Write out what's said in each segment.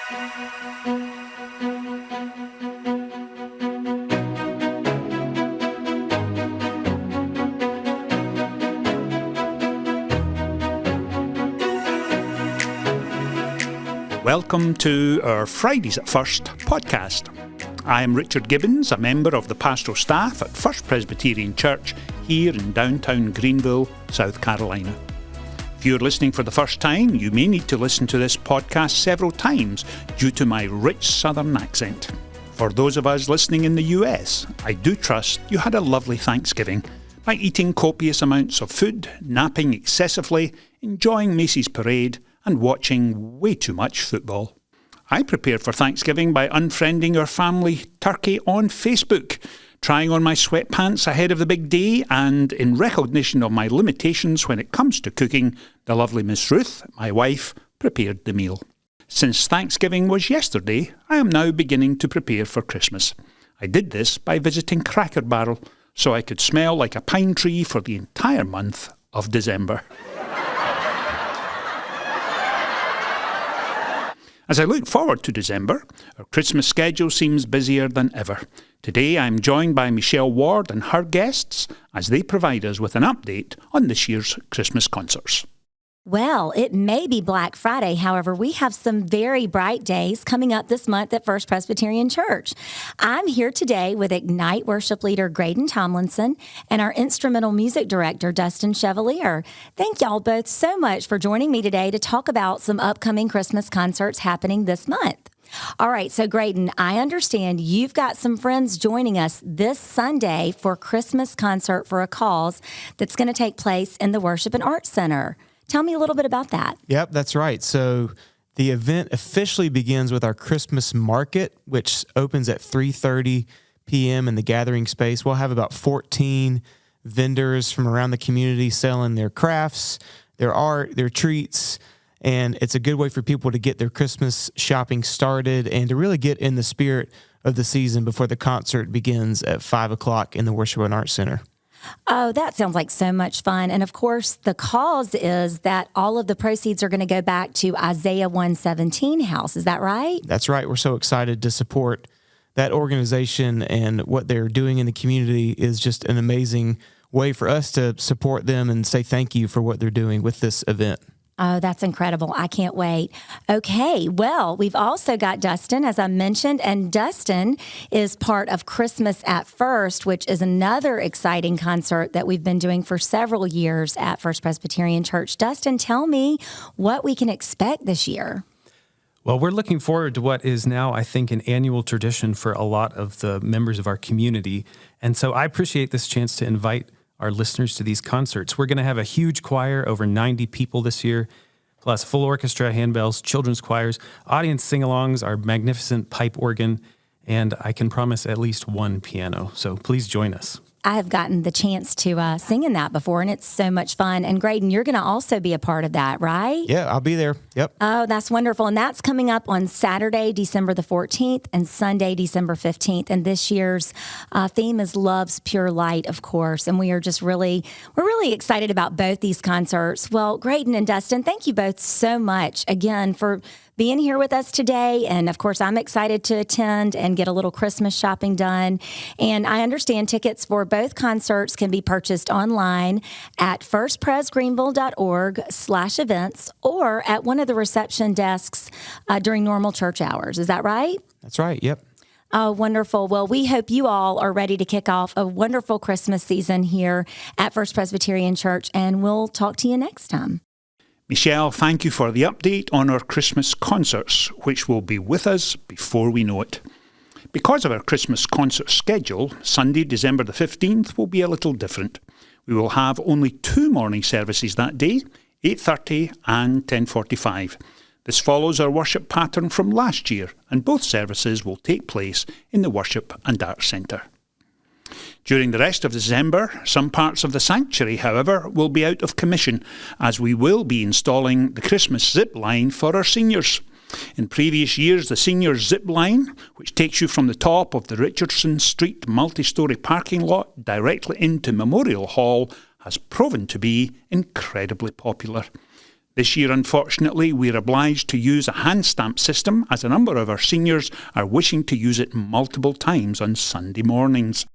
Welcome to our Fridays at First podcast. I am Richard Gibbons, a member of the pastoral staff at First Presbyterian Church here in downtown Greenville, South Carolina. If you're listening for the first time, you may need to listen to this podcast several times due to my rich southern accent. For those of us listening in the US, I do trust you had a lovely Thanksgiving by eating copious amounts of food, napping excessively, enjoying Macy's parade, and watching way too much football. I prepared for Thanksgiving by unfriending our family turkey on Facebook, trying on my sweatpants ahead of the big day, and in recognition of my limitations when it comes to cooking, the lovely Miss Ruth, my wife, prepared the meal. Since Thanksgiving was yesterday, I am now beginning to prepare for Christmas. I did this by visiting Cracker Barrel, so I could smell like a pine tree for the entire month of December. As I look forward to December, our Christmas schedule seems busier than ever. Today I'm joined by Michelle Ward and her guests as they provide us with an update on this year's Christmas concerts. Well, it may be Black Friday. However, we have some very bright days coming up this month at First Presbyterian Church. I'm here today with Ignite worship leader Graydon Tomlinson and our instrumental music director, Dustin Chevalier. Thank y'all both so much for joining me today to talk about some upcoming Christmas concerts happening this month. All right, so Graydon, I understand you've got some friends joining us this Sunday for Christmas Concert for a Cause that's going to take place in the Worship and Arts Center. Tell me a little bit about that. Yep, that's right. So the event officially begins with our Christmas market, which opens at 3:30 p.m. in the gathering space. We'll have about 14 vendors from around the community selling their crafts, their art, their treats, and it's a good way for people to get their Christmas shopping started and to really get in the spirit of the season before the concert begins at 5 o'clock in the Worship and Arts Center. Oh, that sounds like so much fun. And of course, the cause is that all of the proceeds are going to go back to Isaiah 117 House. Is that right? That's right. We're so excited to support that organization, and what they're doing in the community is just an amazing way for us to support them and say thank you for what they're doing with this event. Oh, that's incredible. I can't wait. Okay, well, we've also got Dustin, as I mentioned, and Dustin is part of Christmas at First, which is another exciting concert that we've been doing for several years at First Presbyterian Church. Dustin, tell me what we can expect this year. Well, we're looking forward to what is now, I think, an annual tradition for a lot of the members of our community. And so I appreciate this chance to invite our listeners to these concerts. We're going to have a huge choir, over 90 people this year, plus full orchestra, handbells, children's choirs, audience sing-alongs, our magnificent pipe organ, and I can promise at least one piano. So please join us. I have gotten the chance to sing in that before, and it's so much fun. And Graydon, you're going to also be a part of that, right? Yeah, I'll be there. Yep. Oh, that's wonderful. And that's coming up on Saturday, December the 14th, and Sunday, December 15th. And this year's theme is Love's Pure Light, of course. And we're really excited about both these concerts. Well, Graydon and Dustin, thank you both so much again for being here with us today. And of course, I'm excited to attend and get a little Christmas shopping done. And I understand tickets for both concerts can be purchased online at firstpresgreenville.org/events or at one of the reception desks during normal church hours. Is that right? That's right. Yep. Oh, wonderful. Well, we hope you all are ready to kick off a wonderful Christmas season here at First Presbyterian Church, and we'll talk to you next time. Michelle, thank you for the update on our Christmas concerts, which will be with us before we know it. Because of our Christmas concert schedule, Sunday, December the 15th will be a little different. We will have only 2 morning services that day, 8:30 and 10:45. This follows our worship pattern from last year, and both services will take place in the Worship and Arts Centre. During the rest of December, some parts of the sanctuary, however, will be out of commission, as we will be installing the Christmas zip line for our seniors. In previous years, the senior zip line, which takes you from the top of the Richardson Street multi-storey parking lot directly into Memorial Hall, has proven to be incredibly popular. This year, unfortunately, we're obliged to use a hand stamp system as a number of our seniors are wishing to use it multiple times on Sunday mornings.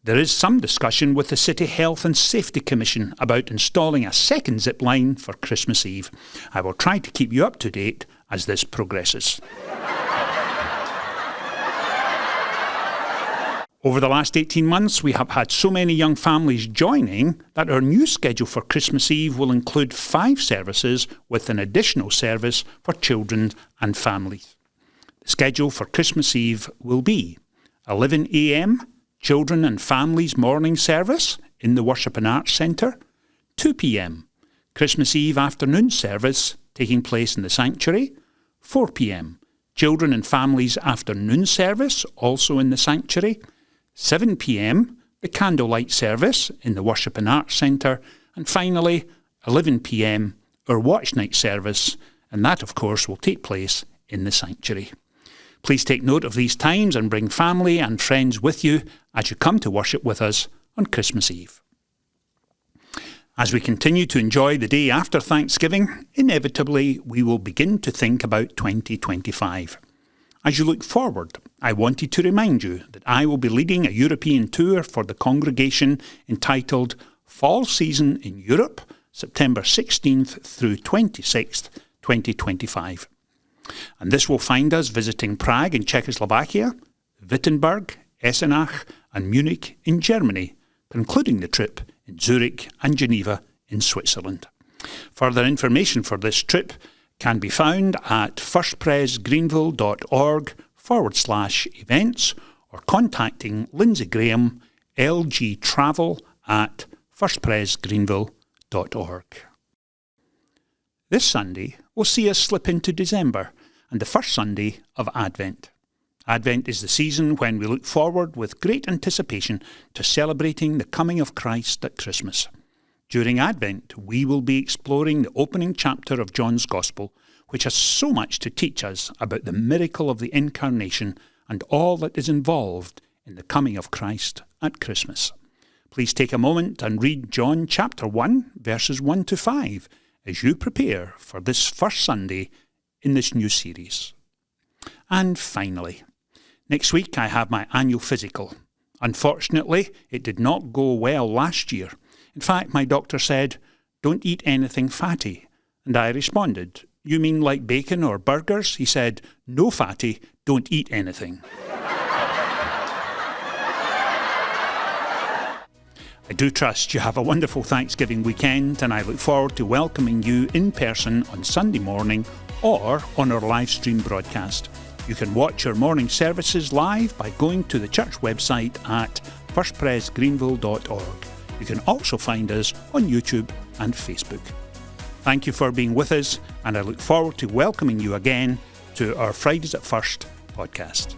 There is some discussion with the City Health and Safety Commission about installing a second zip line for Christmas Eve. I will try to keep you up to date as this progresses. Over the last 18 months, we have had so many young families joining that our new schedule for Christmas Eve will include 5 services with an additional service for children and families. The schedule for Christmas Eve will be 11 a.m, Children and Families Morning Service in the Worship and Arts Centre, 2 p.m, Christmas Eve afternoon service taking place in the sanctuary, 4 p.m, Children and Families Afternoon Service also in the sanctuary, 7 p.m, the candlelight service in the Worship and Arts Centre, and finally 11 p.m, our watch night service, and that of course will take place in the sanctuary. Please take note of these times and bring family and friends with you as you come to worship with us on Christmas Eve. As we continue to enjoy the day after Thanksgiving, inevitably we will begin to think about 2025. As you look forward, I wanted to remind you that I will be leading a European tour for the congregation entitled Fall Season in Europe, September 16th through 26th, 2025. And this will find us visiting Prague in Czechoslovakia, Wittenberg, Eisenach and Munich in Germany, concluding the trip in Zurich and Geneva in Switzerland. Further information for this trip can be found at firstpresgreenville.org/events or contacting Lindsay Graham, lgtravel@firstpresgreenville.org. This Sunday will see us slip into December and the first Sunday of Advent. Advent is the season when we look forward with great anticipation to celebrating the coming of Christ at Christmas. During Advent, we will be exploring the opening chapter of John's Gospel, which has so much to teach us about the miracle of the Incarnation and all that is involved in the coming of Christ at Christmas. Please take a moment and read John chapter 1, verses 1 to 5, as you prepare for this first Sunday in this new series. And finally, next week I have my annual physical. Unfortunately, it did not go well last year. In fact, my doctor said, "Don't eat anything fatty." And I responded, "You mean like bacon or burgers?" He said, "No fatty, don't eat anything." I do trust you have a wonderful Thanksgiving weekend, and I look forward to welcoming you in person on Sunday morning or on our live stream broadcast. You can watch our morning services live by going to the church website at firstpresgreenville.org. You can also find us on YouTube and Facebook. Thank you for being with us, and I look forward to welcoming you again to our Fridays at First podcast.